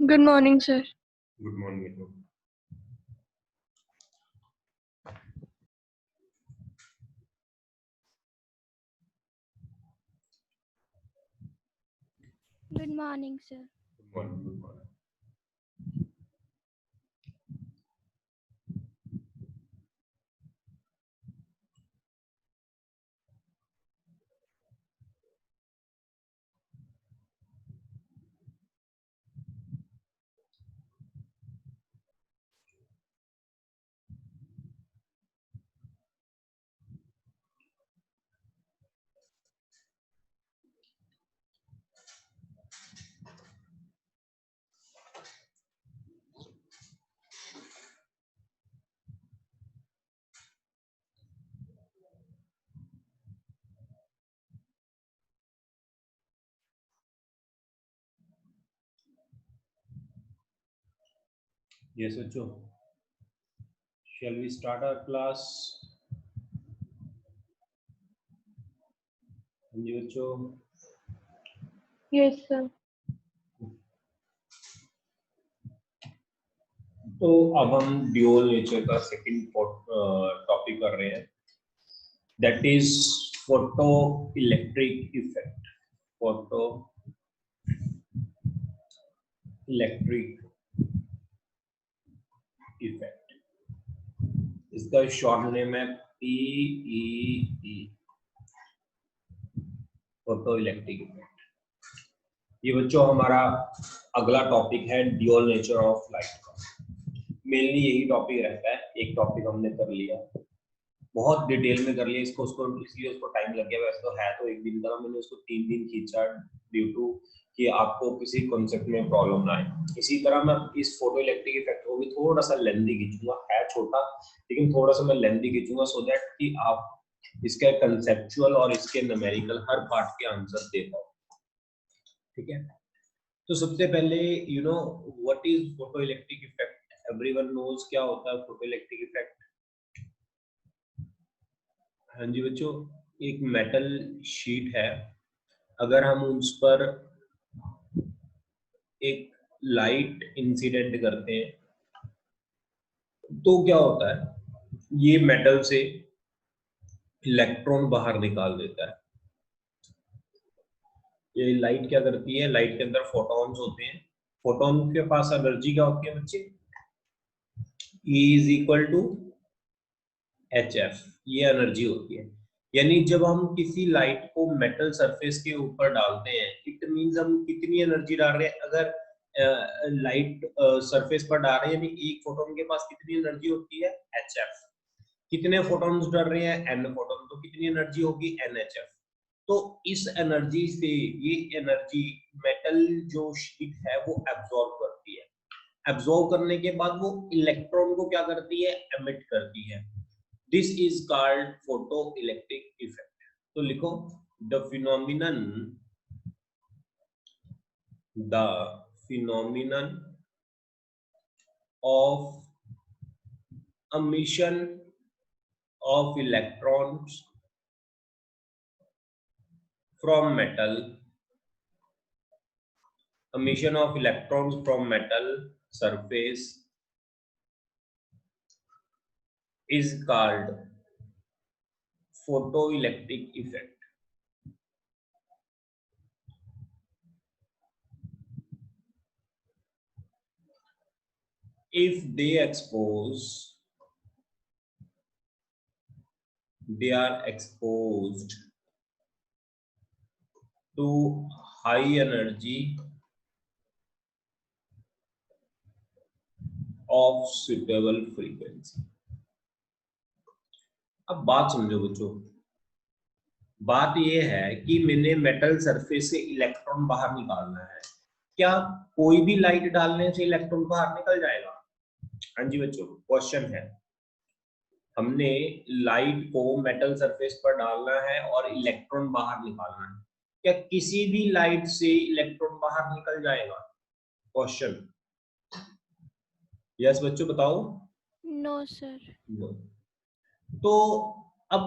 Good morning, sir. Good morning. Good morning, sir. Good morning. Good morning. Yes, Acho. Shall we start our class? हाँ जी बच्चों. Yes, sir. तो अब हम dual nature का second topic कर रहे हैं. That is photoelectric effect. Photoelectric effect. इसका शॉर्ट नेम है PEE. Photoelectric effect. ये बच्चों हमारा अगला टॉपिक है ड्यूअल नेचर ऑफ लाइट का. मेनली यही टॉपिक रहता है. एक टॉपिक हमने कर लिया, बहुत डिटेल में कर लिया इसको, इसलिए उसको टाइम लग गया. वैसे तो है तो एक दिन का, मैंने उसको 3 दिन खींचा ड्यू टू कि आपको किसी कॉन्सेप्ट में प्रॉब्लम ना आए. इसी तरह मैं इस फोटो इलेक्ट्रिक इफेक्ट को भी थोड़ा सा लेंथी खींचूंगा. है छोटा लेकिन थोड़ा सा मैं लेंथी खींचूंगा सो दैट कि आप इसका कंसेप्चुअल और इसके न्यूमेरिकल हर पार्ट के आंसर दे पाओ. ठीक है. तो सबसे पहले you know what is photoelectric effect. Everyone knows क्या होता है फोटो इलेक्ट्रिक इफेक्ट. हाँ जी बच्चों, एक मेटल शीट है, अगर हम उस पर एक लाइट इंसिडेंट करते हैं तो क्या होता है, ये मेटल से इलेक्ट्रॉन बाहर निकाल देता है. ये लाइट क्या करती है, लाइट के अंदर फोटॉन्स होते हैं. फोटॉन के पास एनर्जी क्या होती है बच्चे, E is equal to HF. ये एनर्जी होती है. यानी जब हम किसी लाइट को मेटल सरफेस के ऊपर डालते हैं, इट मींस हम कितनी एनर्जी डाल रहे हैं. अगर लाइट सरफेस पर डाल रहे हैं, यानी एक फोटोन के पास कितनी एनर्जी होती है, HF. कितने फोटॉन्स डाल रहे हैं, N फोटोन, तो कितनी एनर्जी होगी, NHF. तो इस एनर्जी से ये एनर्जी मेटल जो शीट है वो एब्जॉर्ब करती है. एब्जॉर्ब करने के बाद वो इलेक्ट्रॉन को क्या करती है, एमिट करती है. This is called photoelectric effect. तो लिखो the phenomenon of emission of electrons from metal emission of electrons from metal surface is called photoelectric effect. If they are exposed to high energy of suitable frequency. अब बात समझो बच्चों, बात यह है कि मैंने मेटल सरफेस से इलेक्ट्रॉन बाहर निकालना है, क्या कोई भी लाइट डालने से इलेक्ट्रॉन बाहर निकल जाएगा? हाँ जी बच्चों, क्वेश्चन है, हमने लाइट को मेटल सरफेस पर डालना है और इलेक्ट्रॉन बाहर निकालना है, क्या किसी भी लाइट से इलेक्ट्रॉन बाहर निकल जाएगा? क्वेश्चन। यस बच्चों बताओ। No sir. नो। तो अब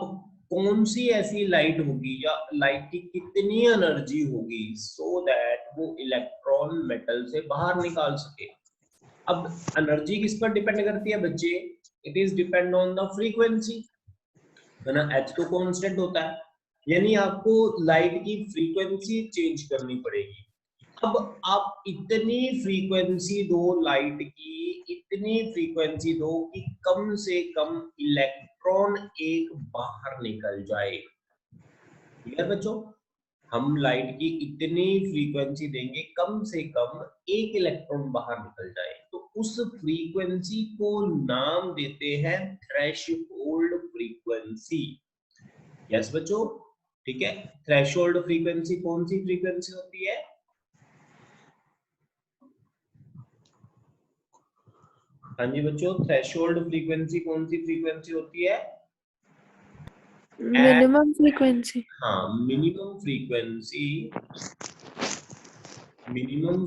कौन सी ऐसी लाइट होगी या लाइट की कितनी एनर्जी होगी सो दैट वो इलेक्ट्रॉन मेटल से बाहर निकाल सके? अब एनर्जी किस पर डिपेंड करती है बच्चे? It is depend on the frequency, है ना। एच तो कांस्टेंट होता है, यानी आपको लाइट की फ्रीक्वेंसी चेंज करनी पड़ेगी। अब आप इतनी फ्रीक्वेंसी दो लाइट की, इतनी फ्रीक्वेंसी दो कि कम से कम इलेक्ट्रॉन एक बाहर निकल जाए। क्लियर बच्चों? हम लाइट की इतनी फ्रीक्वेंसी देंगे कम से कम एक इलेक्ट्रॉन बाहर निकल जाए, तो उस फ्रीक्वेंसी को नाम देते हैं थ्रेशोल्ड फ्रीक्वेंसी। यस बच्चों, ठीक है। थ्रेशोल्ड फ्रीक्वेंसी कौन सी फ्रीक्वेंसी होती है? हाँ जी बच्चों, थ्रेशोल्ड फ्रीक्वेंसी कौन सी फ्रीक्वेंसी होती है? Minimum frequency. हाँ, minimum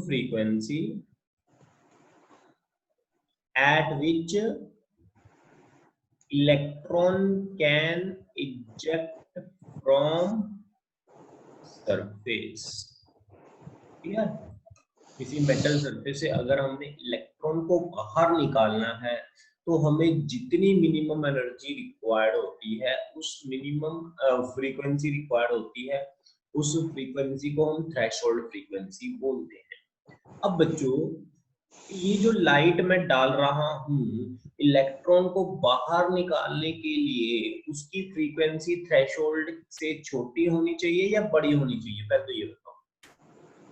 frequency at which electron can eject from surface। Clear? किसी मेटल सरफेस से अगर हमने इलेक्ट्रॉन को बाहर निकालना है तो हमें जितनी मिनिमम एनर्जी रिक्वायर्ड होती है, उस मिनिमम फ्रीक्वेंसी रिक्वायर्ड होती है, उस फ्रीक्वेंसी को हम थ्रेशोल्ड फ्रीक्वेंसी बोलते हैं। अब बच्चों, ये जो लाइट मैं डाल रहा हूँ इलेक्ट्रॉन को बाहर निकालने के लिए, उसकी फ्रीक्वेंसी थ्रेशोल्ड से छोटी होनी चाहिए या बड़ी होनी चाहिए? पहले तो ये बताओ,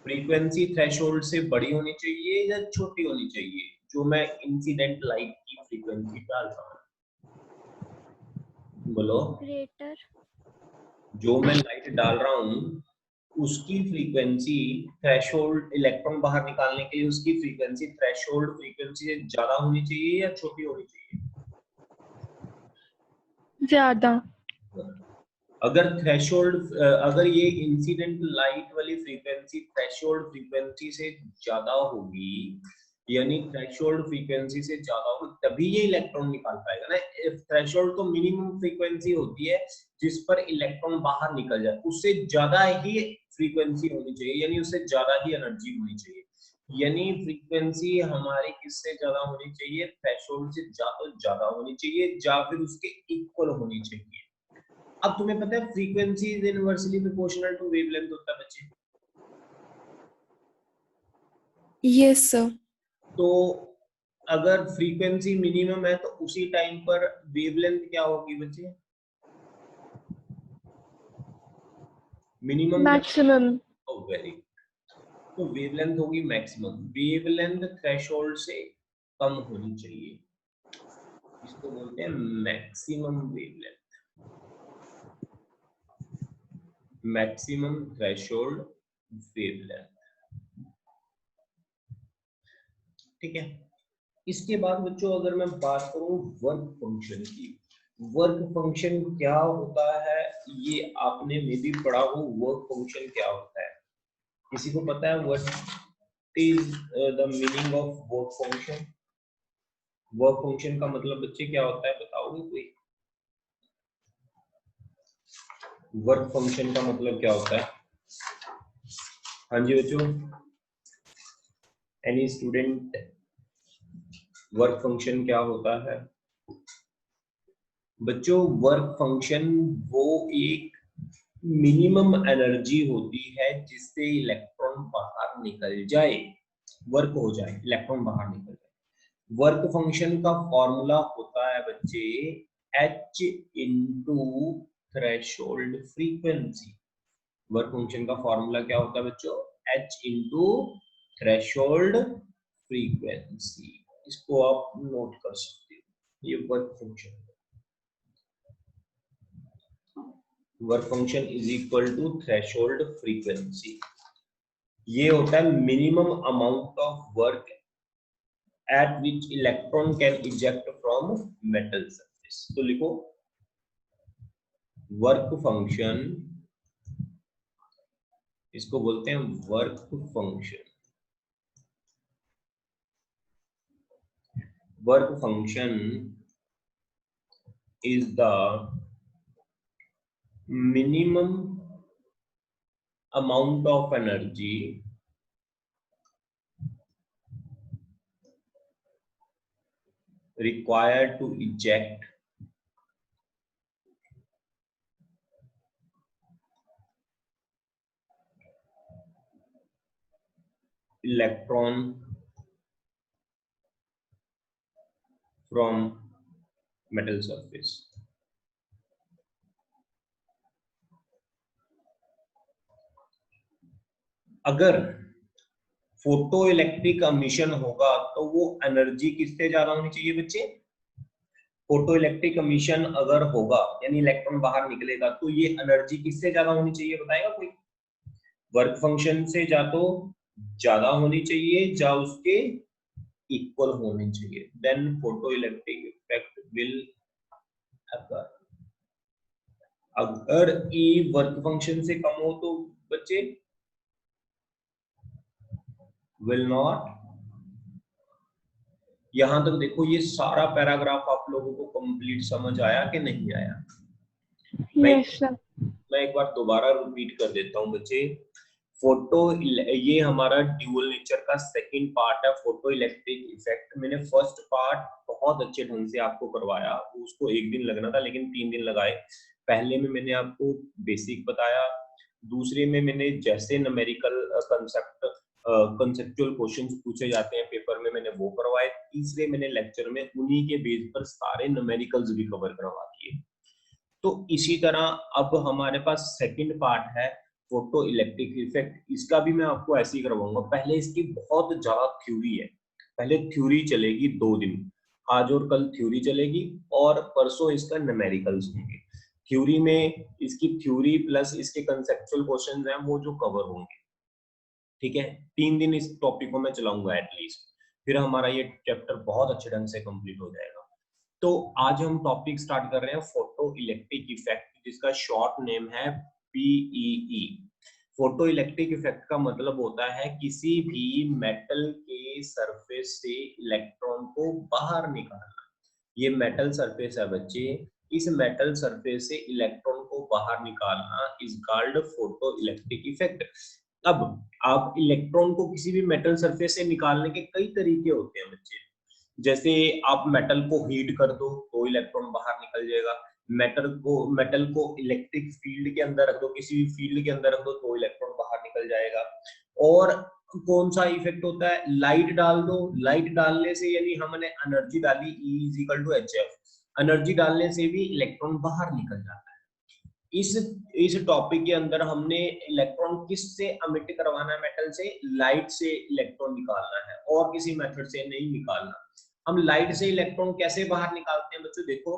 फ्रीक्वेंसी थ्रेशोल्ड से बड़ी होनी चाहिए या छोटी होनी चाहिए? जो मैं इंसिडेंट लाइट की फ्रीक्वेंसी डाल रहा हूँ, बोलो। ग्रेटर। जो मैं लाइट डाल रहा हूँ उसकी फ्रीक्वेंसी थ्रेशोल्ड, इलेक्ट्रॉन बाहर निकालने के लिए उसकी फ्रीक्वेंसी थ्रेशोल्ड फ्रीक्वेंसी से ज्यादा होनी चाहिए या छोटी होनी चाहिए? ज्यादा। अगर थ्रेशोल्ड, अगर ये इंसिडेंट लाइट वाली फ्रीक्वेंसी थ्रेशोल्ड फ्रीक्वेंसी से ज्यादा होगी, यानी थ्रेशोल्ड फ्रीक्वेंसी से ज्यादा होगी, तभी ये इलेक्ट्रॉन निकाल पाएगा ना। थ्रेशोल्ड तो मिनिमम फ्रीक्वेंसी होती है जिस पर इलेक्ट्रॉन बाहर निकल जाए, उससे ज्यादा ही फ्रीक्वेंसी होनी चाहिए, यानी उससे ज्यादा ही एनर्जी होनी चाहिए। यानी फ्रीक्वेंसी हमारी किससे ज्यादा होनी चाहिए? थ्रेशोल्ड से ज्यादा होनी चाहिए या फिर उसके इक्वल होनी चाहिए। अब तुम्हें पता है frequency is inversely proportional to wavelength होता है बच्चे? Yes sir. तो अगर फ्रीक्वेंसी मिनिमम है तो उसी टाइम पर वेवलेंथ क्या होगी बच्चे? Minimum maximum. वेरी, तो वेवलेंथ होगी मैक्सिमम। वेवलेंथ थ्रेशोल्ड से कम होनी चाहिए, इसको बोलते हैं maximum wavelength, maximum threshold wavelength. ठीक है। इसके बाद बच्चों अगर मैं बात करूं वर्क फंक्शन की, वर्क फंक्शन क्या होता है ये आपने मे भी पढ़ा हो। वर्क फंक्शन क्या होता है, किसी को पता है? What is the meaning of work function? Work function का मतलब बच्चे क्या होता है, बताओगे कोई? वर्क फंक्शन का मतलब क्या होता है? हाँ जी बच्चों, एनी स्टूडेंट, वर्क फंक्शन क्या होता है बच्चों? वर्क फंक्शन वो एक मिनिमम एनर्जी होती है जिससे इलेक्ट्रॉन बाहर निकल जाए, वर्क हो जाए, इलेक्ट्रॉन बाहर निकल जाए। वर्क फंक्शन का फॉर्मूला होता है बच्चे H into threshold frequency. Work function का फॉर्मूला क्या होता है बच्चों? H into threshold frequency. इसको आप नोट कर सकते हो, ये work function. Work function is equal to threshold frequency. ये होता है minimum amount of work at which electron can eject from metal surface। तो लिखो वर्क फंक्शन, इसको बोलते हैं work function. Work function is the minimum amount of energy required to eject electron from metal surface। अगर photo electric emission होगा तो वो energy किससे ज्यादा होनी चाहिए बच्चे? फोटो इलेक्ट्रिक एमिशन अगर होगा यानी इलेक्ट्रॉन बाहर निकलेगा तो ये एनर्जी किससे ज्यादा होनी चाहिए, बताएगा कोई? वर्क फंक्शन से जा तो ज्यादा होनी चाहिए, या उसके इक्वल होनी चाहिए, then photoelectric effect will occur. अगर ई वर्क फंक्शन से कम हो तो बच्चे विल नॉट। यहां तक देखो, ये सारा पैराग्राफ आप लोगों को कंप्लीट समझ आया कि नहीं आया? Yes, sir. मैं एक बार दोबारा रिपीट कर देता हूं बच्चे। फोटो, ये हमारा ड्यूअल नेचर का सेकंड पार्ट है, फोटो इलेक्ट्रिक इफेक्ट। मैंने फर्स्ट पार्ट बहुत अच्छे ढंग से आपको करवाया, उसको एक दिन लगना था लेकिन 3 दिन लगाए। पहले में मैंने आपको बेसिक बताया, दूसरे में मैंने जैसे न्यूमेरिकल कंसेप्चुअल क्वेश्चंस पूछे जाते हैं पेपर में, मैंने वो करवाए। तीसरे मैंने लेक्चर में उन्हीं के बेस पर सारे न्यूमेरिकल्स भी कवर करवा दिए। तो इसी तरह अब हमारे पास सेकंड पार्ट है फोटो इलेक्ट्रिक इफेक्ट। इसका भी मैं आपको ऐसे ही करवाऊंगा। पहले इसकी बहुत ज्यादा थ्योरी है, पहले थ्योरी चलेगी 2 दिन, आज और कल थ्योरी चलेगी और परसों इसका न्यूमेरिकल्स होंगे। थ्योरी में इसकी थ्योरी प्लस इसके कंसेप्चुअल क्वेश्चंस हैं वो जो कवर होंगे, ठीक है। 3 दिन इस टॉपिक को मैं चलाऊंगा एटलीस्ट, फिर हमारा ये चैप्टर बहुत अच्छे ढंग से कंप्लीट हो जाएगा। तो आज हम टॉपिक स्टार्ट कर रहे हैं फोटो इलेक्ट्रिक इफेक्ट, जिसका शॉर्ट नेम है पीईई। फोटो इलेक्ट्रिक इफेक्ट का मतलब होता है किसी भी मेटल के सरफेस से इलेक्ट्रॉन को बाहर निकालना। ये मेटल सरफेस है बच्चे, इस मेटल सरफेस से इलेक्ट्रॉन को बाहर निकालना is called photo electric effect. अब आप इलेक्ट्रॉन को किसी भी मेटल सरफेस से निकालने के कई तरीके होते हैं बच्चे। जैसे आप मेटल को हीट कर दो तो इलेक्ट्रॉन बाहर निकल जाएगा, मेटल को इलेक्ट्रिक फील्ड के अंदर रख दो, किसी भी फील्ड के अंदर रख दो तो इलेक्ट्रॉन बाहर निकल जाएगा। और कौन सा इफेक्ट होता है? लाइट डाल दो, लाइट डालने से यानी हमने एनर्जी डाली E is equal to HF, energy डालने से भी इलेक्ट्रॉन बाहर निकल जाता है। इस टॉपिक के अंदर हमने इलेक्ट्रॉन किससे एमिट करवाना है? मेटल से, लाइट से इलेक्ट्रॉन निकालना है और किसी मेथड से नहीं निकालना। हम लाइट से इलेक्ट्रॉन कैसे बाहर निकालते हैं बच्चों? देखो,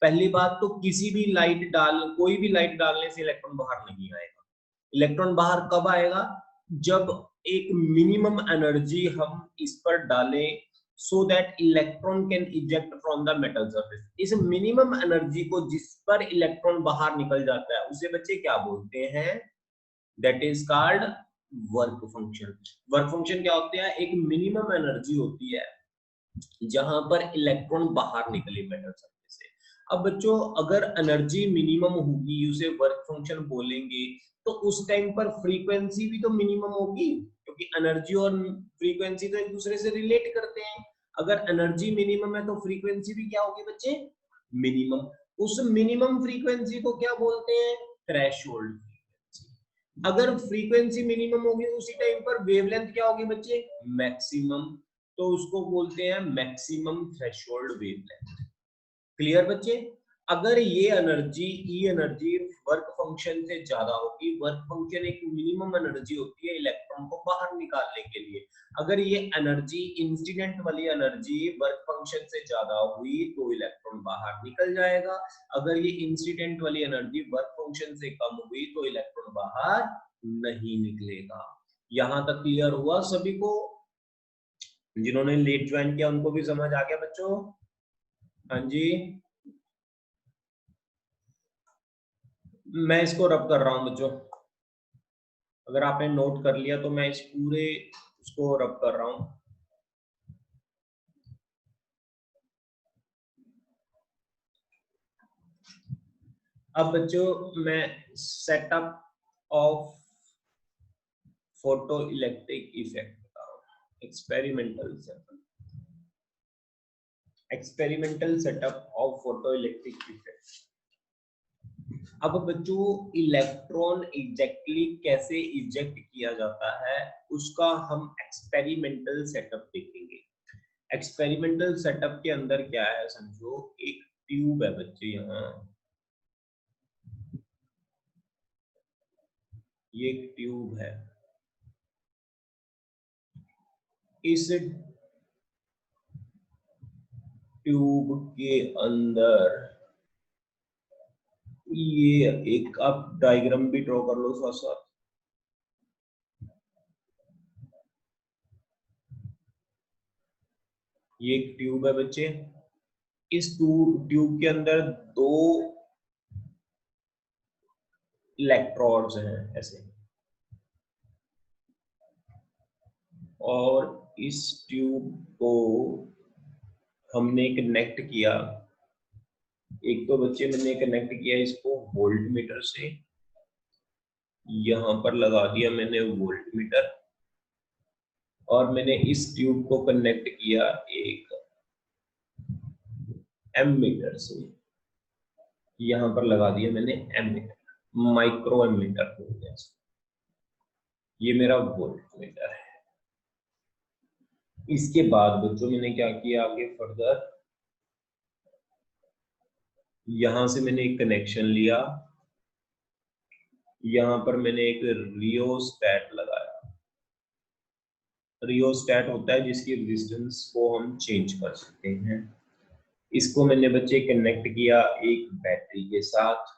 पहली बात तो किसी भी कोई भी लाइट डालने से इलेक्ट्रॉन बाहर नहीं आएगा। इलेक्ट्रॉन बाहर कब आएगा? जब एक मिनिमम एनर्जी हम इस पर डालें so that electron can eject from the metal surface। इस मिनिमम एनर्जी को जिस पर इलेक्ट्रॉन बाहर निकल जाता है उसे बच्चे क्या बोलते हैं? That is called work function. Work function क्या होते हैं? एक मिनिमम एनर्जी होती है जहां पर इलेक्ट्रॉन बाहर निकले मेटल सरफेस से। अब बच्चों अगर एनर्जी मिनिमम होगी उसे वर्क फंक्शन बोलेंगे, तो उस टाइम पर फ्रीक्वेंसी भी तो मिनिमम होगी, क्योंकि क्योंकि एनर्जी और फ्रीक्वेंसी तो एक दूसरे से रिलेट करते हैं। अगर एनर्जी मिनिमम है तो फ्रीक्वेंसी भी क्या होगी बच्चे, मिनिमम। उस मिनिमम फ्रीक्वेंसी को क्या बोलते हैं, थ्रेशोल्ड फ्रीक्वेंसी। अगर फ्रीक्वेंसी मिनिमम होगी उसी टाइम पर वेवलेंथ क्या होगी बच्चे, मैक्सिमम, तो उसको बोलते हैं मैक्सिमम थ्रेशोल्ड वेवलेंथ। क्लियर बच्चे। अगर ये energy E energy work function से ज्यादा होगी, वर्क फंक्शन एक मिनिमम एनर्जी होती है इलेक्ट्रॉन को बाहर निकालने के लिए, अगर ये एनर्जी इंसिडेंट वाली एनर्जी वर्क फंक्शन से ज्यादा हुई तो इलेक्ट्रॉन बाहर निकल जाएगा। अगर ये इंसिडेंट वाली एनर्जी वर्क फंक्शन से कम हुई तो इलेक्ट्रॉन बाहर नहीं निकलेगा। यहां तक क्लियर हुआ सभी को? जिन्होंने लेट ज्वाइन किया उनको भी समझ आ गया बच्चों? हाँ जी, मैं इसको रब कर रहा हूं बच्चों, अगर आपने नोट कर लिया तो मैं इस पूरे उसको रब कर रहा हूं। अब बच्चों मैं setup of photo electric effect बता रहा हूं, experimental setup of photo electric effect. अब बच्चों इलेक्ट्रॉन एग्जैक्टली कैसे इजेक्ट किया जाता है उसका हम एक्सपेरिमेंटल सेटअप देखेंगे। एक्सपेरिमेंटल सेटअप के अंदर क्या है समझो, एक ट्यूब है बच्चे, यहाँ ये एक ट्यूब है, इस ट्यूब के अंदर ये एक, आप डायग्राम भी ड्रॉ कर लो साथ साथ। ये एक ट्यूब है बच्चे, इस ट्यूब के अंदर दो इलेक्ट्रोड्स हैं ऐसे, और इस ट्यूब को हमने कनेक्ट किया, एक तो बच्चे मैंने कनेक्ट किया इसको वोल्ट मीटर से, यहां पर लगा दिया मैंने वोल्ट मीटर, और मैंने इस ट्यूब को कनेक्ट किया एक एम मीटर से, यहां पर लगा दिया मैंने ammeter, micro ammeter बोलते हैं। ये मेरा वोल्ट मीटर है। इसके बाद बच्चों मैंने क्या किया आगे फर्दर, यहां से मैंने एक कनेक्शन लिया, यहां पर मैंने एक रियोस्टैट लगाया। रियोस्टैट होता है जिसकी रेजिस्टेंस को हम चेंज कर सकते हैं। इसको मैंने बच्चे कनेक्ट किया एक बैटरी के साथ,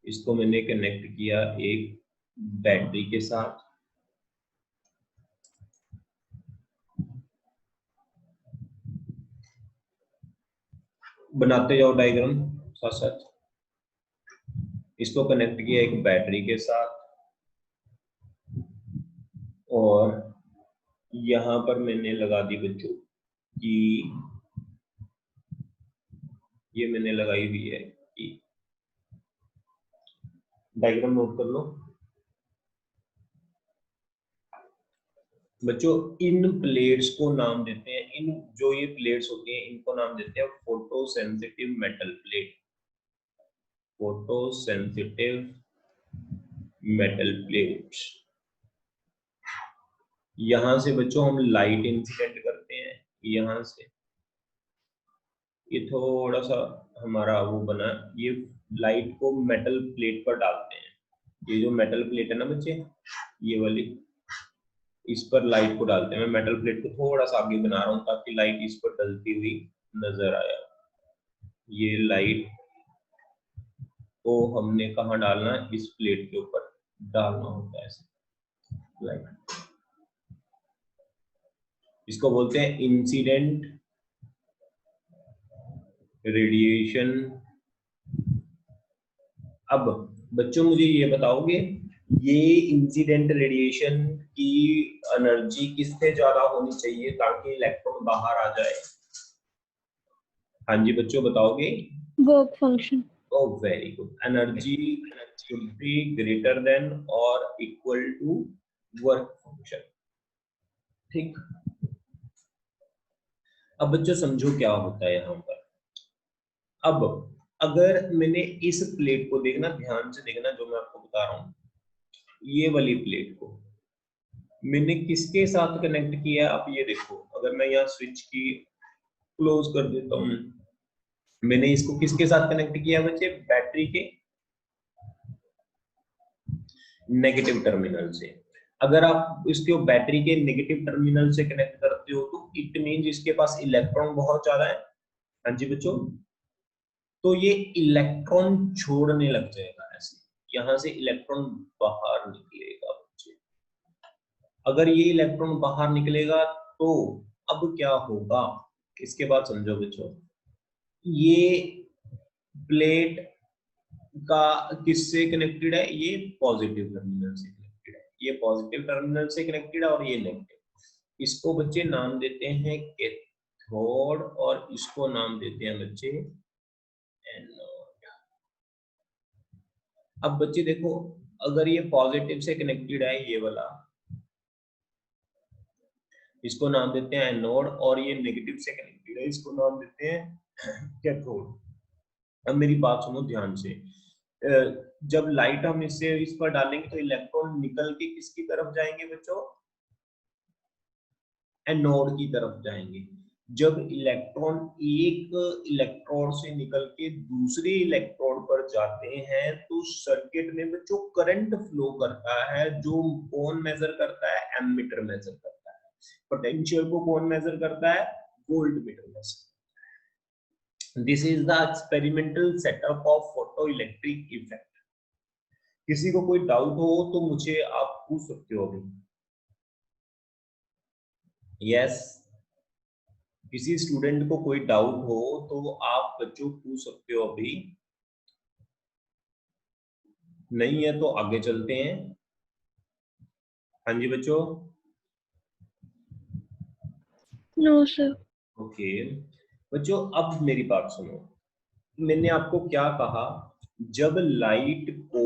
इसको मैंने कनेक्ट किया एक बैटरी के साथ, बनाते जाओ डायग्राम साथ साथ। इसको कनेक्ट किया एक बैटरी के साथ, और यहां पर मैंने लगा दी बच्चों कि ये मैंने लगाई हुई है कि, डायग्राम नोट कर लो बच्चों। इन प्लेट्स को नाम देते हैं, इन जो ये प्लेट्स होती हैं इनको नाम देते हैं photo sensitive metal plate, photo sensitive metal plates. यहां से बच्चों हम लाइट इंसिडेंट करते हैं, यहां से ये थोड़ा सा हमारा वो बना, ये लाइट को मेटल प्लेट पर डालते हैं, ये जो मेटल प्लेट है ना बच्चे ये वाली, इस पर लाइट को डालते हैं। मैं मेटल प्लेट को थोड़ा सा आगे बना रहा हूँ ताकि लाइट इस पर डलती हुई नजर आए। ये लाइट को हमने कहाँ डालना है, इस प्लेट के ऊपर डालना होता है ऐसे लाइट, इसको बोलते हैं इंसिडेंट रेडिएशन। अब बच्चों मुझे ये बताओगे, ये इंसिडेंट रेडिएशन की एनर्जी किससे ज्यादा होनी चाहिए ताकि इलेक्ट्रॉन बाहर आ जाए? हाँ जी बच्चों बताओगे। Work function. Oh, very good. Energy should be greater than or equal to work function. ठीक। अब बच्चों समझो क्या होता है यहाँ पर। अब अगर मैंने इस प्लेट को देखना, ध्यान से देखना जो मैं आपको बता रहा हूँ, ये वाली प्लेट को मैंने किसके साथ कनेक्ट किया, आप ये देखो। अगर मैं यहाँ स्विच की क्लोज कर देता हूँ, मैंने इसको किसके साथ कनेक्ट किया बच्चे? बैटरी के नेगेटिव टर्मिनल से। अगर आप इसको बैटरी के नेगेटिव टर्मिनल से कनेक्ट करते हो तो इट मींस इसके पास इलेक्ट्रॉन बहुत ज्यादा है। हाँ जी बच्चों, तो ये इलेक्ट्रॉन छोड़ने लग जाएगा ऐसे, यहां से इलेक्ट्रॉन बाहर निकलेगा बच्चे। अगर ये इलेक्ट्रॉन बाहर निकलेगा तो अब क्या होगा, इसके बाद समझो बच्चों। ये प्लेट का किससे कनेक्टेड है? ये पॉजिटिव टर्मिनल से कनेक्टेड है, ये पॉजिटिव टर्मिनल से कनेक्टेड है और ये नेगेटिव। इसको बच्चे नाम देते हैं कैथोड और इसको नाम देते हैं बच्चे एनोड। अब बच्चे देखो, अगर ये पॉजिटिव से कनेक्टेड है ये वाला, इसको नाम देते हैं एनोड, और ये नेगेटिव से कनेक्टेड है, इसको नाम देते हैं कैथोड। अब मेरी बात सुनो ध्यान से। जब लाइट हम इससे इस पर डालेंगे तो इलेक्ट्रॉन निकल के किसकी तरफ जाएंगे बच्चों? एनोड की तरफ जाएंगे। जब इलेक्ट्रॉन एक इलेक्ट्रोड से निकल के दूसरे इलेक्ट्रोड पर जाते हैं तो सर्किट में बच्चों करंट फ्लो करता है, जो कौन मेजर करता है? एमीटर मेजर करता है। पोटेंशियल को कौन मेजर करता है? Voltmeter measure. This is the experimental setup of photoelectric effect. किसी को कोई डाउट हो तो मुझे आप पूछ सकते हो अभी। यस, किसी स्टूडेंट को कोई डाउट हो तो आप बच्चों पूछ सकते हो अभी। नहीं है तो आगे चलते हैं। हाँ जी बच्चों। No sir. ओके बच्चों, अब मेरी बात सुनो। मैंने आपको क्या कहा? जब लाइट को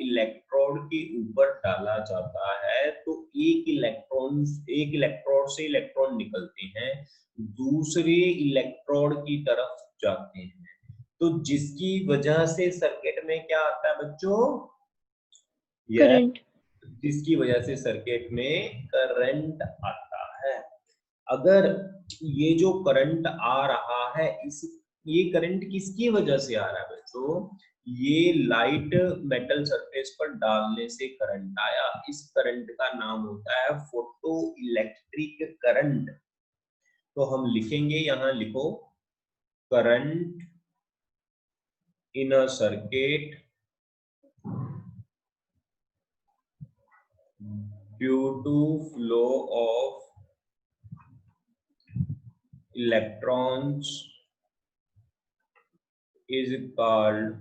इलेक्ट्रोड के ऊपर डाला जाता है तो एक इलेक्ट्रोड से इलेक्ट्रॉन निकलते हैं, दूसरे इलेक्ट्रोड की तरफ जाते हैं, तो जिसकी वजह से सर्किट में क्या आता है बच्चों? करंट। जिसकी वजह से सर्किट में करंट आता है। अगर ये जो करंट आ रहा है, ये करंट किसकी वजह से आ रहा है बच्चों? ये लाइट मेटल सरफेस पर डालने से करंट आया। इस करंट का नाम होता है फोटो इलेक्ट्रिक करंट। तो हम लिखेंगे, यहां लिखो, current in a circuit due to flow of electrons is called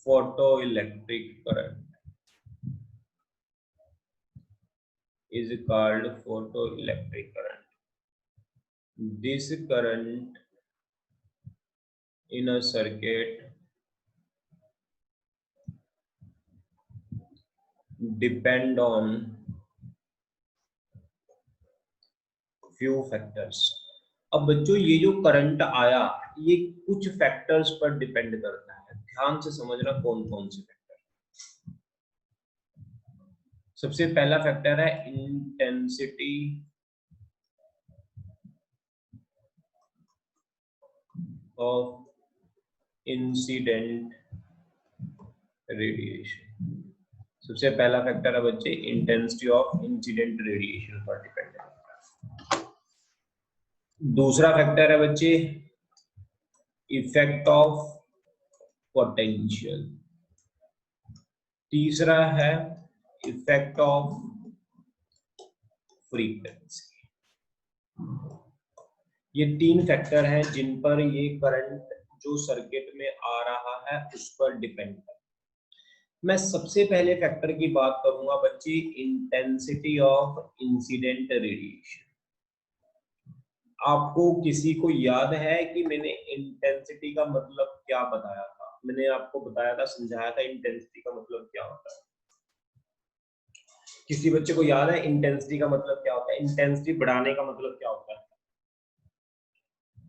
photoelectric current. Is called photoelectric current. This current in a circuit depend on few factors. अब बच्चों ये जो करंट आया ये कुछ फैक्टर्स पर डिपेंड करता है, ध्यान से समझना कौन कौन से फैक्टर। सबसे पहला फैक्टर है इंटेंसिटी ऑफ इंसिडेंट रेडिएशन। सबसे पहला फैक्टर है बच्चे इंटेंसिटी ऑफ इंसिडेंट रेडिएशन पर डिपेंड करता है। दूसरा फैक्टर है बच्चे इफेक्ट ऑफ पोटेंशियल। तीसरा है इफेक्ट ऑफ फ्रीक्वेंसी। ये तीन फैक्टर हैं जिन पर ये करंट जो सर्किट में आ रहा है उस पर डिपेंड करता है। मैं सबसे पहले फैक्टर की बात करूंगा बच्चे, इंटेंसिटी ऑफ इंसिडेंट रेडिएशन। आपको किसी को याद है कि मैंने इंटेंसिटी का मतलब क्या बताया था? मैंने आपको बताया था, समझाया था इंटेंसिटी का मतलब क्या होता है। किसी बच्चे को याद है इंटेंसिटी का मतलब क्या होता है? इंटेंसिटी बढ़ाने का मतलब क्या होता है?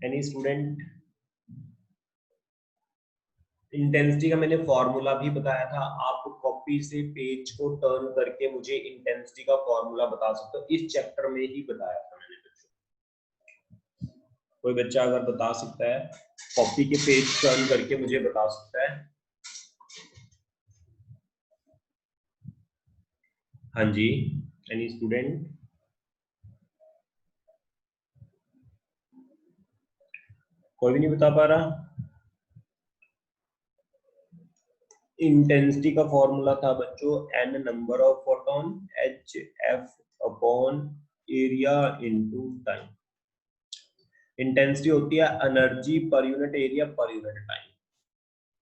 Any student? इंटेंसिटी का मैंने फॉर्मूला भी बताया था, आप कॉपी से पेज को टर्न करके मुझे इंटेंसिटी का फॉर्मूला बता सकते हो, इस चैप्टर में ही बताया था मैंने बच्चों। कोई बच्चा अगर बता सकता है, कॉपी के पेज टर्न करके मुझे बता सकता है? हाँ जी, एनी स्टूडेंट? कोई भी नहीं बता पा रहा? इंटेंसिटी का फॉर्मूला था बच्चों n number of photon h f upon area into time. Intensity होती है energy per unit area per unit time.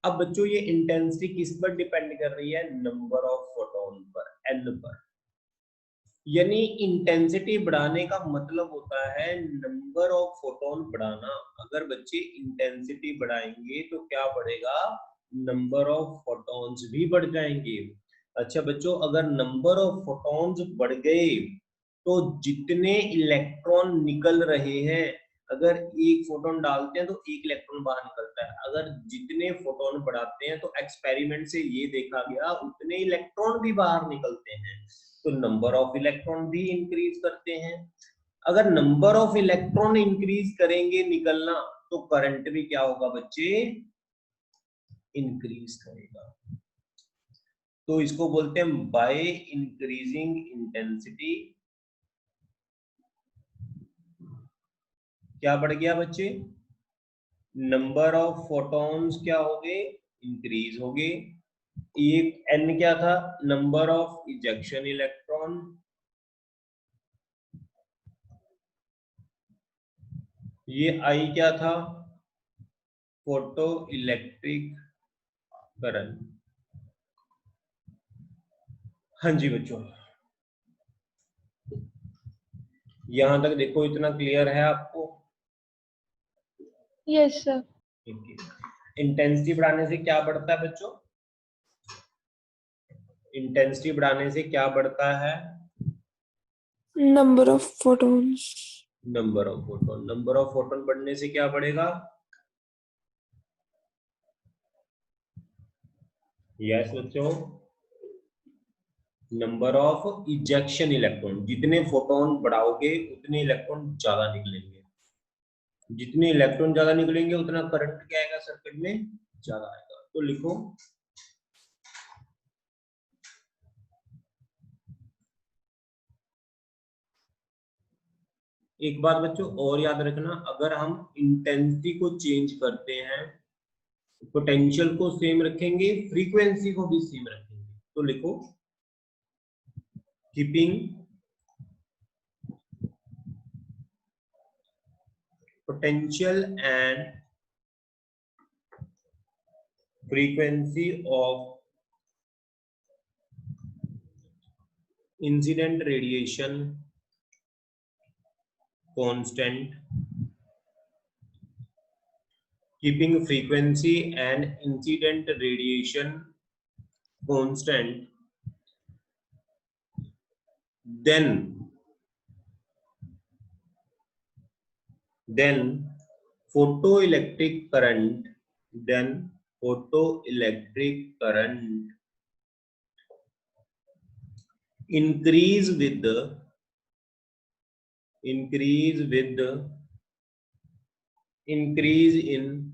अब बच्चों ये इंटेंसिटी किस पर डिपेंड कर रही है? नंबर ऑफ फोटोन पर, n पर। यानी इंटेंसिटी बढ़ाने का मतलब होता है नंबर ऑफ फोटोन बढ़ाना। अगर बच्चे इंटेंसिटी बढ़ाएंगे तो क्या बढ़ेगा? नंबर ऑफ फोटॉन्स भी बढ़ जाएंगे। अच्छा बच्चों, अगर नंबर ऑफ फोटॉन्स बढ़ गए तो जितने इलेक्ट्रॉन निकल रहे हैं, अगर एक फोटोन डालते हैं तो एक इलेक्ट्रॉन बाहर निकलता है। अगर जितने फोटोन बढ़ाते हैं तो एक्सपेरिमेंट से ये देखा गया उतने इलेक्ट्रॉन भी बाहर निकलते हैं, तो नंबर ऑफ इलेक्ट्रॉन भी इंक्रीज करते हैं। अगर नंबर ऑफ इलेक्ट्रॉन इंक्रीज करेंगे निकलना, तो करंट भी क्या होगा बच्चे? इंक्रीज करेगा। तो इसको बोलते हैं बाय इंक्रीजिंग इंटेंसिटी क्या बढ़ गया बच्चे? नंबर ऑफ फोटॉन्स क्या हो गए? इंक्रीज हो गए। एक n क्या था? Number of ejection electron. ये I क्या था? Photo electric current. हाँ जी बच्चों, यहां तक देखो, इतना क्लियर है आपको? Yes sir. इंटेंसिटी बढ़ाने से क्या बढ़ता है बच्चों? इंटेंसिटी बढ़ाने से क्या बढ़ता है? Number of photons. Number of photon. Number of photon बढ़ने से क्या बढ़ेगा? यस बच्चों, नंबर ऑफ इजेक्शन इलेक्ट्रॉन। जितने फोटोन बढ़ाओगे उतने इलेक्ट्रॉन ज्यादा निकलेंगे। जितने इलेक्ट्रॉन ज्यादा निकलेंगे उतना करंट क्या आएगा सर्किट में? ज्यादा आएगा। तो लिखो एक बात बच्चों और याद रखना, अगर हम इंटेंसिटी को चेंज करते हैं, पोटेंशियल को सेम रखेंगे, फ्रीक्वेंसी को भी सेम रखेंगे। तो लिखो keeping potential and frequency of incident radiation constant. Keeping frequency and incident radiation constant, then photoelectric current, then photoelectric current increase with the increase in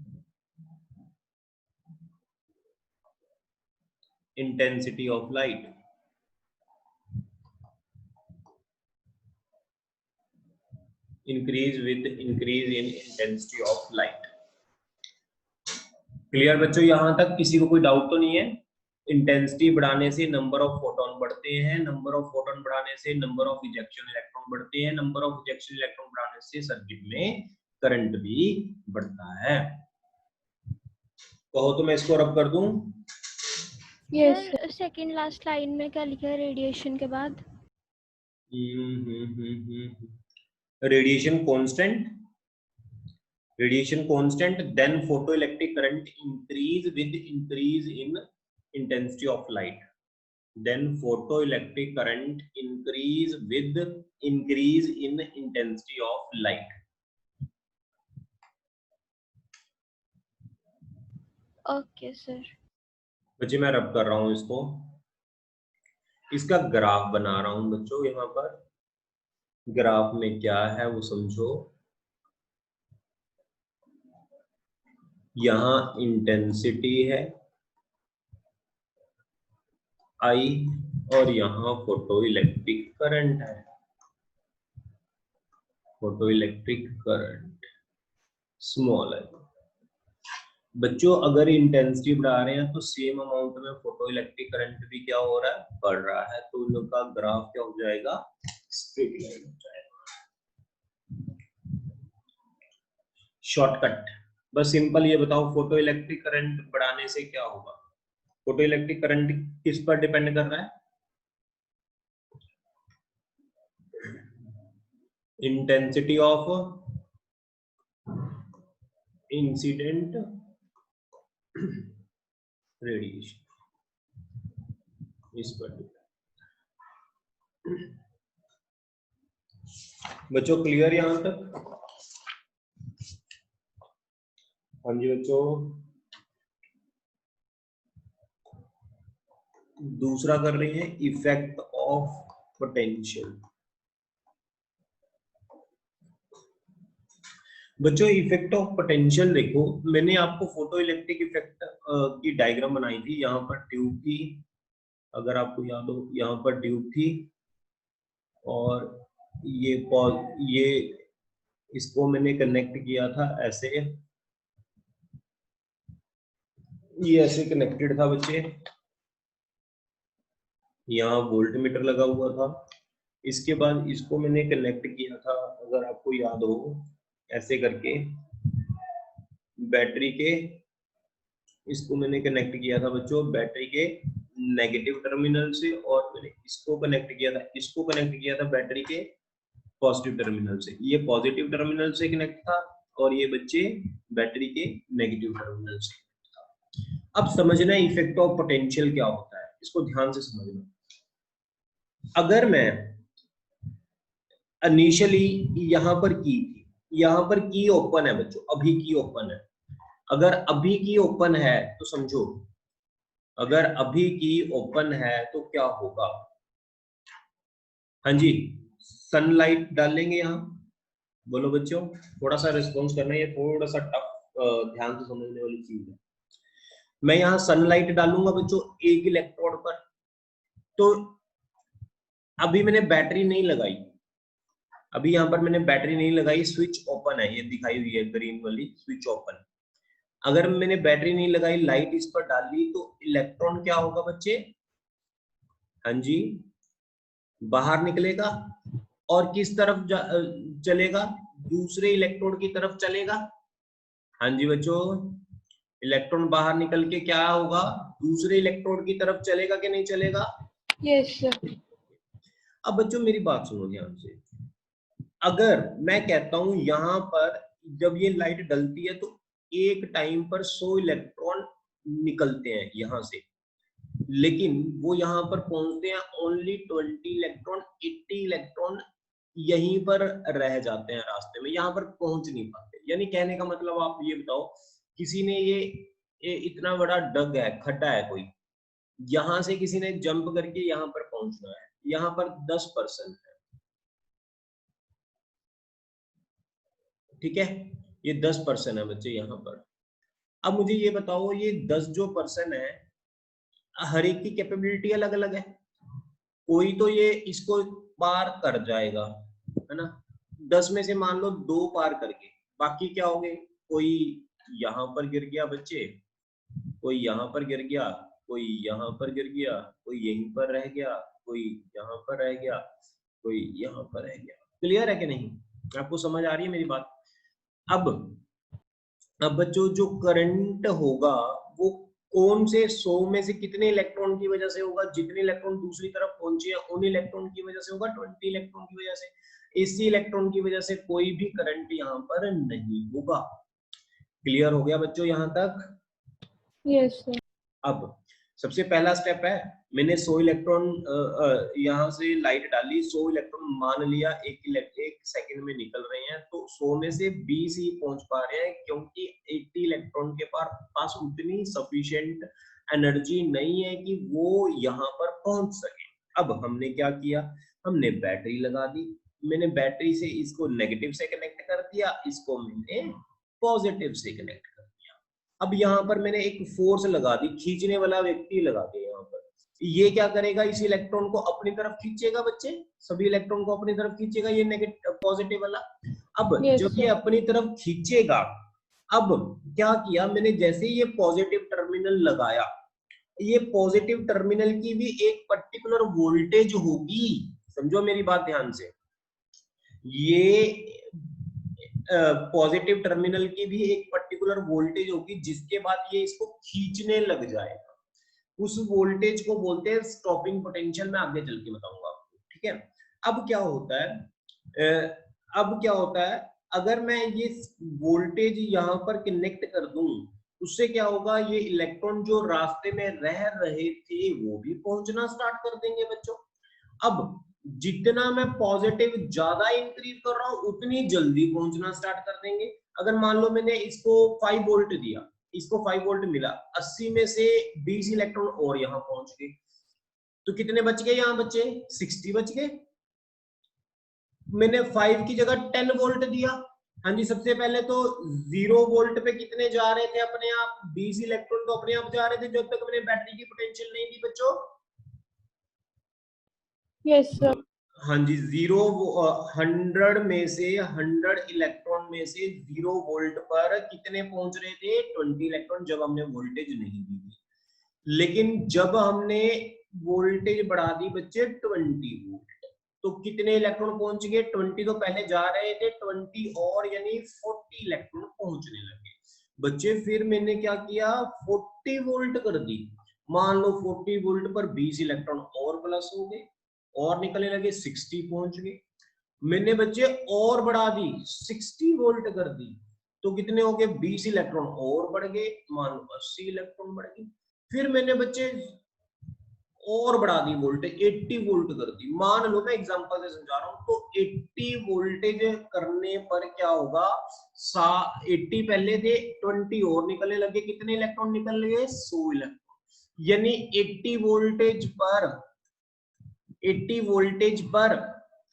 intensity of light. Increase with increase in intensity of light. Clear बच्चों? यहां तक किसी को कोई doubt तो नहीं है? Intensity बढ़ाने से नंबर ऑफ फोटोन बढ़ते हैं, नंबर ऑफ फोटोन बढ़ाने से नंबर ऑफ इजेक्शन इलेक्ट्रॉन बढ़ते हैं, नंबर ऑफ इजेक्शन इलेक्ट्रॉन बढ़ाने से सर्किट में करंट भी बढ़ता है। कहो तो मैं इसको रब कर दूं? Yes sir second last line में क्या लिखा है रेडिएशन के बाद? Radiation constant. Radiation constant, then photoelectric current increase with increase in intensity of light, then photoelectric current increase with increase in intensity of light. Okay sir. बच्चे मैं रब कर रहा हूं इसको, इसका ग्राफ बना रहा हूं बच्चों। यहाँ पर ग्राफ में क्या है वो समझो। यहाँ इंटेंसिटी है I और यहाँ फोटोइलेक्ट्रिक करंट है, फोटोइलेक्ट्रिक करंट स्मॉल है। बच्चों अगर इंटेंसिटी बढ़ा रहे हैं तो सेम अमाउंट में फोटोइलेक्ट्रिक करंट भी क्या हो रहा है, बढ़ रहा है, तो उनका ग्राफ क्या हो जाएगा, स्ट्रेट लाइन हो जाएगा। शॉर्टकट, बस सिंपल ये बताओ फोटोइलेक्ट्रिक करंट बढ़ाने से क्या होगा। फोटोइलेक्ट्रिक करंट किस पर डिपेंड कर रहा है, इंटेंसिटी ऑफ इंसिडेंट रेडिएशन, इस पर। बच्चों क्लियर यहां तक? हाँ जी बच्चों। दूसरा कर रहे हैं इफेक्ट ऑफ पोटेंशियल। बच्चों इफेक्ट ऑफ पोटेंशियल देखो, मैंने आपको फोटो इलेक्ट्रिक इफेक्ट की डायग्राम बनाई थी। यहाँ पर ट्यूब थी, अगर आपको याद हो, यहाँ पर ट्यूब थी और ये इसको मैंने कनेक्ट किया था ऐसे, ये ऐसे कनेक्टेड था बच्चे। यहाँ वोल्ट मीटर लगा हुआ था। इसके बाद इसको मैंने कनेक्ट किया था, अगर आपको याद हो, ऐसे करके बैटरी के, इसको मैंने कनेक्ट किया था बच्चों बैटरी के नेगेटिव टर्मिनल से, और मैंने इसको कनेक्ट किया था, इसको कनेक्ट किया था बैटरी के पॉजिटिव टर्मिनल से। ये पॉजिटिव टर्मिनल से कनेक्ट था और ये बच्चे बैटरी के नेगेटिव टर्मिनल से था। अब समझना इफेक्ट ऑफ पोटेंशियल क्या होता है, इसको ध्यान से समझना। अगर मैं इनिशियली यहाँ पर की थी, यहाँ पर की ओपन है बच्चों, अभी की ओपन है। अगर अभी की ओपन है तो समझो, अगर अभी की ओपन है तो क्या होगा। हाँ जी, सनलाइट डालेंगे यहाँ, बोलो बच्चों, थोड़ा सा रिस्पॉन्स करना है, ये थोड़ा सा टफ, ध्यान से समझने वाली चीज है। मैं यहाँ सनलाइट डालूंगा बच्चों एक इलेक्ट्रोड पर, तो अभी मैंने बैटरी नहीं लगाई, अभी यहाँ पर मैंने बैटरी नहीं लगाई, स्विच ओपन है, ये दिखाई हुई है ग्रीन वाली स्विच ओपन। अगर मैंने बैटरी नहीं लगाई, लाइट इस पर डाल दी, तो इलेक्ट्रॉन क्या होगा बच्चे, हाँ जी, बाहर निकलेगा और किस तरफ चलेगा, दूसरे इलेक्ट्रोड की तरफ चलेगा। हाँ जी बच्चों, इलेक्ट्रॉन बाहर निकल के क्या होगा, दूसरे इलेक्ट्रोड की तरफ चलेगा कि नहीं चलेगा। Yes sir. अब बच्चों मेरी बात सुनो ध्यान से। अगर मैं कहता हूं यहां पर जब ये लाइट डलती है तो एक टाइम पर 100 इलेक्ट्रॉन निकलते हैं यहां से, लेकिन वो यहां पर पहुंचते हैं ओनली 20 इलेक्ट्रॉन, 80 इलेक्ट्रॉन यहीं पर रह जाते हैं रास्ते में, यहां पर पहुंच नहीं पाते। यानी कहने का मतलब आप ये बताओ, किसी ने ये इतना बड़ा डग है, खड्डा है कोई, यहां से किसी ने जंप करके यहां पर पहुंचना है, यहां पर 10% है, ठीक है, ये 10% है बच्चे यहाँ पर। अब मुझे ये बताओ, ये 10 जो % है, हर एक की कैपेबिलिटी अलग अलग है। कोई तो ये इसको पार कर जाएगा, है ना, 10 में से मान लो 2 पार करके, बाकी क्या हो गए, कोई यहाँ पर गिर गया बच्चे, कोई यहाँ पर गिर गया, कोई यहाँ पर गिर गया, कोई यहीं पर रह गया, कोई यहाँ पर रह गया, कोई यहाँ पर रह गया। क्लियर है कि नहीं, आपको समझ आ रही है मेरी बात। अब बच्चों जो करंट होगा वो कौन से 100 में से कितने इलेक्ट्रॉन की वजह से होगा, जितने इलेक्ट्रॉन दूसरी तरफ पहुंचे हैं उन इलेक्ट्रॉन की वजह से होगा, 20 इलेक्ट्रॉन की वजह से। इसी इलेक्ट्रॉन की वजह से कोई भी करंट यहाँ पर नहीं होगा। क्लियर हो गया बच्चों यहाँ तक? Yes, sir. अब सबसे पहला स्टेप है, मैंने 100 इलेक्ट्रॉन यहाँ से लाइट डाली, 100 इलेक्ट्रॉन मान लिया एक सेकंड में निकल रहे हैं, तो 100 में से 20 ही पहुंच पा रहे हैं, क्योंकि 80 इलेक्ट्रॉन के पास उतनी सफिशिएंट एनर्जी नहीं है कि वो यहाँ पर पहुंच सके। अब हमने क्या किया, हमने बैटरी लगा दी, मैंने बैटरी से इसको नेगेटिव से कनेक्ट कर दिया, इसको मैंने पॉजिटिव से कनेक्ट कर दिया। अब यहाँ पर मैंने एक फोर्स लगा दी, खींचने वाला व्यक्ति लगा दिया यहाँ पर, ये क्या करेगा, इस इलेक्ट्रॉन को अपनी तरफ खींचेगा बच्चे, सभी इलेक्ट्रॉन को अपनी तरफ खींचेगा, ये नेगेटिव पॉजिटिव वाला। अब जब ये अपनी तरफ खींचेगा, अब क्या किया मैंने, जैसे ये पॉजिटिव टर्मिनल लगाया, ये पॉजिटिव टर्मिनल की भी एक पर्टिकुलर वोल्टेज होगी, समझो मेरी बात ध्यान से, ये पॉजिटिव टर्मिनल की भी एक पर्टिकुलर वोल्टेज होगी, जिसके बाद ये इसको खींचने लग जाएगा, उस वोल्टेज को बोलते हैं स्टॉपिंग पोटेंशियल। मैं आगे चल के बताऊंगा आपको, ठीक है। अब क्या होता है, अगर मैं ये वोल्टेज यहाँ पर कनेक्ट कर दूं, उससे क्या होगा, ये इलेक्ट्रॉन जो रास्ते में रह रहे थे वो भी पहुंचना स्टार्ट कर देंगे बच्चों। अब जितना मैं पॉजिटिव ज्यादा इंक्रीज कर रहा हूं, उतनी जल्दी पहुंचना स्टार्ट कर देंगे। अगर मान लो मैंने इसको 5 वोल्ट दिया, इसको 5 वोल्ट मिला, 80 में से 20 इलेक्ट्रॉन और यहाँ पहुंच गए, तो कितने बच गए यहाँ बच्चे, 60 बच गए। मैंने 5 की जगह 10 वोल्ट दिया, हाँ जी, सबसे पहले तो 0 वोल्ट पे कितने जा रहे थे अपने आप, 20 इलेक्ट्रॉन तो अपने आप जा रहे थे, जब तक मैंने बैटरी की पोटेंशियल नहीं दी बच्चों। Yes, sir. हाँ जी, 100 में से 100 इलेक्ट्रॉन में से 0 वोल्ट पर कितने पहुंच रहे थे, 20 इलेक्ट्रॉन, जब हमने वोल्टेज नहीं दी थी। लेकिन जब हमने वोल्टेज बढ़ा दी बच्चे 20 वोल्ट, तो कितने इलेक्ट्रॉन पहुंच गए, 20 तो पहले जा रहे थे, 20 और यानी 40 इलेक्ट्रॉन पहुंचने लगे बच्चे। फिर मैंने क्या किया, 40 वोल्ट कर दी, मान लो 40 वोल्ट पर 20 इलेक्ट्रॉन और प्लस हो गए और निकलने लगे, 60 पहुंच गए। मैंने बच्चे और बढ़ा दी, 60 वोल्ट कर दी, तो कितने हो गए, 20 इलेक्ट्रॉन और बढ़ गए, मान लो 80 इलेक्ट्रॉन बढ़ गए। फिर मैंने बच्चे और बढ़ा दी वोल्टेज, 80 वोल्ट कर दी, मान लो मैं एग्जांपल से समझा रहा हूं, तो 80 वोल्टेज करने पर क्या होगा, 80 पहले थे, 20 और निकलने लगे, कितने इलेक्ट्रॉन निकल गए, 100 इलेक्ट्रॉन। यानी 80 वोल्टेज पर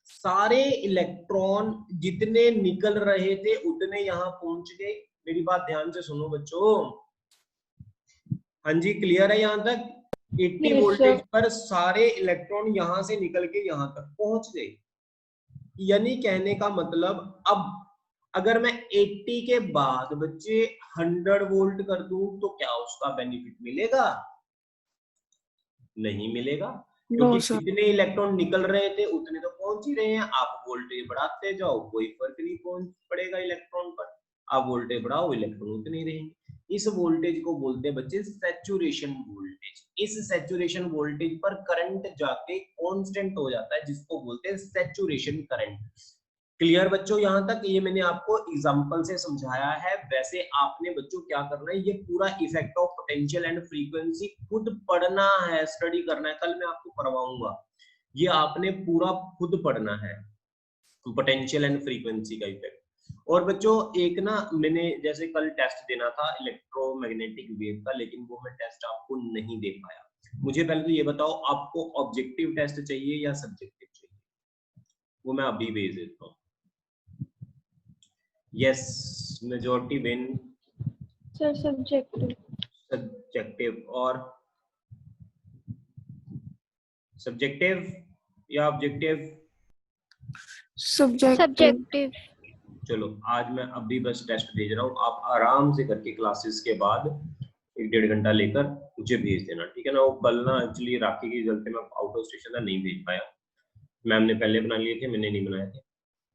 सारे इलेक्ट्रॉन जितने निकल रहे थे उतने यहां पहुंच गए। मेरी बात ध्यान से सुनो बच्चों, हाँ जी, क्लियर है यहां तक? 80 वोल्टेज पर सारे इलेक्ट्रॉन यहां से निकल के यहां तक पहुंच गए। यानी कहने का मतलब, अब अगर मैं 80 के बाद बच्चे 100 वोल्ट कर दूं, तो क्या उसका बेनिफिट मिलेगा, नहीं मिलेगा, क्योंकि जितने इलेक्ट्रॉन निकल रहे थे उतने तो पहुंच ही रहे हैं। आप वोल्टेज बढ़ाते जाओ, कोई फर्क नहीं पड़ेगा इलेक्ट्रॉन पर, आप वोल्टेज बढ़ाओ, इलेक्ट्रॉन उतने रहेंगे। इस वोल्टेज को बोलते हैं बच्चे सैचुरेशन वोल्टेज। इस सैचुरेशन वोल्टेज पर करंट जाके कांस्टेंट हो जाता है, जिसको बोलते हैं सैचुरेशन करंट। क्लियर बच्चों यहाँ तक? ये मैंने आपको एग्जांपल से समझाया है। वैसे आपने बच्चों क्या करना है, ये पूरा effect of potential and frequency खुद पढ़ना है, स्टडी करना है, कल मैं आपको करवाऊंगा। ये आपने पूरा खुद पढ़ना है, पोटेंशियल एंड फ्रीक्वेंसी का इफेक्ट। और बच्चों एक ना, मैंने जैसे कल टेस्ट देना था इलेक्ट्रोमैग्नेटिक वेव का, लेकिन वो मैं टेस्ट आपको नहीं दे पाया। मुझे पहले तो ये बताओ, आपको ऑब्जेक्टिव टेस्ट चाहिए या सब्जेक्टिव चाहिए? वो मैं अभी भेज देता हूँ। Yes, majority win. Sir, subjective. Subjective और subjective या objective? सब्जेक्टिव। चलो आज मैं अभी बस टेस्ट भेज रहा हूँ, आप आराम से करके क्लासेस के बाद 1-1.5 घंटा लेकर मुझे भेज देना, ठीक है ना। वो कल ना एक्चुअली राखी की गलती में आउट ऑफ स्टेशन था, नहीं भेज पाया। मैम ने पहले बना लिए थे, मैंने नहीं बनाए थे।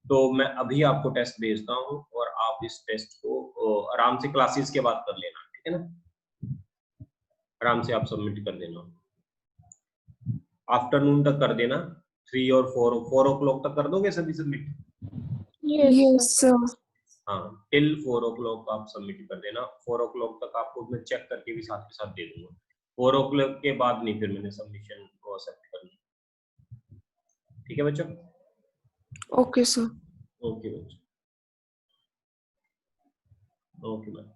तो मैं अभी आपको टेस्ट भेजता हूँ और आप इस टेस्ट को आराम से क्लासेस के बाद कर लेना, ठीक है ना। आराम से आप सबमिट कर देना, आफ्टरनून तक कर देना, 3 और 4 o'clock तक कर दोगे सभी सबमिट? Yes, sir. हाँ टिल 4 o'clock आप सबमिट कर देना। 4 o'clock तक आपको मैं चेक करके भी साथ के साथ दे दूंगा। 4 o'clock के बाद नहीं फिर मैंने सबमिशन को एक्सेप्ट करनी। ठीक है बच्चों? Okay sir. ओके बच्चों, ओके मैम।